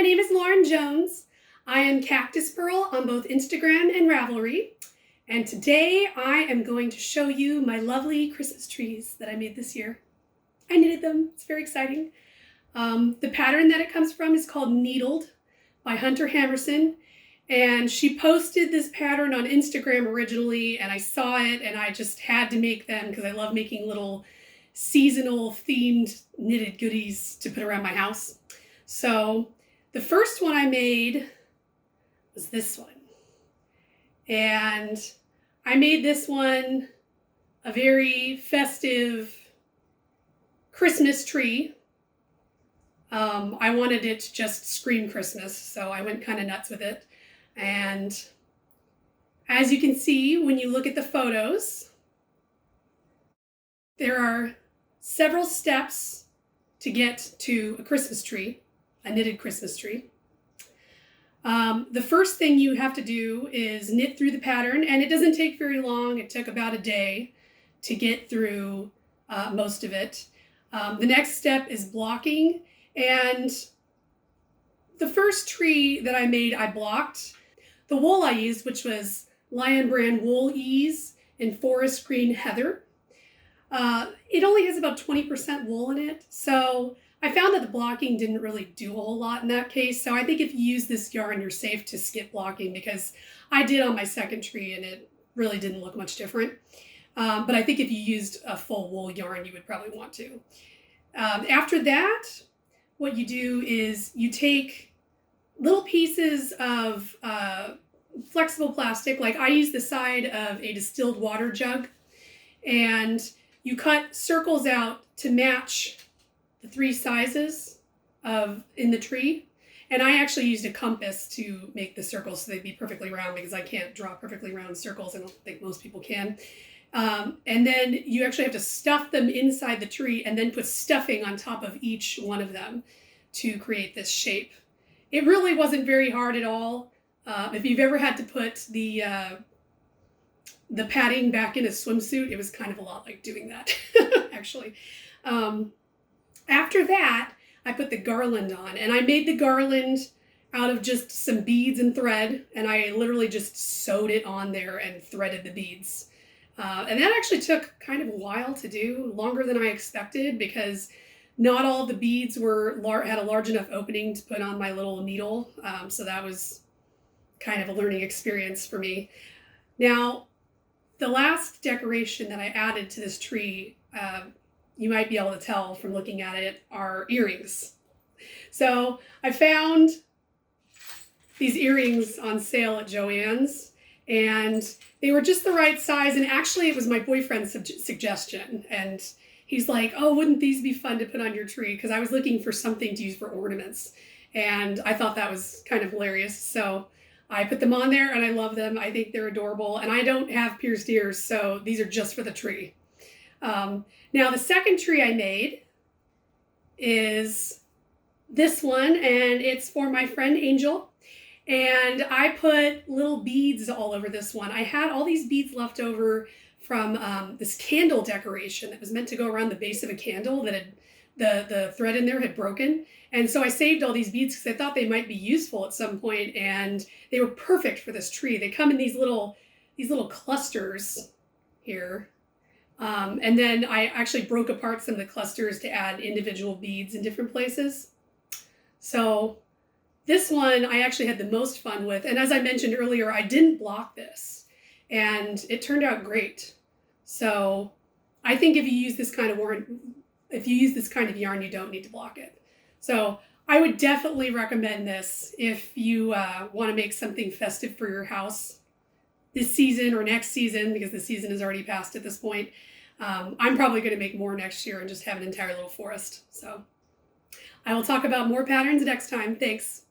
my name is Lauren Jones. I am Cactus Pearl on both Instagram and Ravelry. And today I am going to show you my lovely Christmas trees that I made this year. I knitted them, it's very exciting. The pattern that it comes from is called Needled by Hunter Hammersen. And she posted this pattern on Instagram originally, and I saw it and I just had to make them because I love making little seasonal themed knitted goodies to put around my house. So the first one I made was this one. And I made this one a very festive Christmas tree. I wanted it to just scream Christmas, so I went kind of nuts with it. And as you can see, when you look at the photos, there are several steps to get to a Christmas tree, a knitted Christmas tree. The first thing you have to do is knit through the pattern, and it doesn't take very long. It took about a day to get through most of it. The next step is blocking, and the first tree that I made, I blocked. The wool I used, which was Lion Brand Wool Ease in Forest Green Heather. It only has about 20% wool in it, so I found that the blocking didn't really do a whole lot in that case. So I think if you use this yarn, you're safe to skip blocking, because I did on my second tree and it really didn't look much different. But I think if you used a full wool yarn, you would probably want to. After that, what you do is you take little pieces of flexible plastic, like I use the side of a distilled water jug, and you cut circles out to match the three sizes in the tree. And I actually used a compass to make the circles so they'd be perfectly round, because I can't draw perfectly round circles. I don't think most people can. And then you actually have to stuff them inside the tree and then put stuffing on top of each one of them to create this shape. It really wasn't very hard at all. If you've ever had to put the padding back in a swimsuit, it was kind of a lot like doing that, actually. After that, I put the garland on, and I made the garland out of just some beads and thread, and I literally just sewed it on there and threaded the beads. And that actually took kind of a while to do, longer than I expected, because not all the beads had a large enough opening to put on my little needle. So that was kind of a learning experience for me. Now, the last decoration that I added to this tree, you might be able to tell from looking at it, are earrings. So I found these earrings on sale at Joann's, and they were just the right size. And actually it was my boyfriend's suggestion. And he's like, oh, wouldn't these be fun to put on your tree? Because I was looking for something to use for ornaments. And I thought that was kind of hilarious. So I put them on there and I love them. I think they're adorable. And I don't have pierced ears, so these are just for the tree. Now the second tree I made is this one, and it's for my friend Angel. And I put little beads all over this one. I had all these beads left over from this candle decoration that was meant to go around the base of a candle that had the thread in there had broken. And so I saved all these beads because I thought they might be useful at some point, and they were perfect for this tree. They come in these little clusters here. And then I actually broke apart some of the clusters to add individual beads in different places. So this one I actually had the most fun with. And as I mentioned earlier, I didn't block this, and it turned out great. So I think if you use this kind of yarn, you don't need to block it. So I would definitely recommend this if you want to make something festive for your house this season or next season, because the season is already past at this point. I'm probably going to make more next year and just have an entire little forest. So I will talk about more patterns next time. Thanks.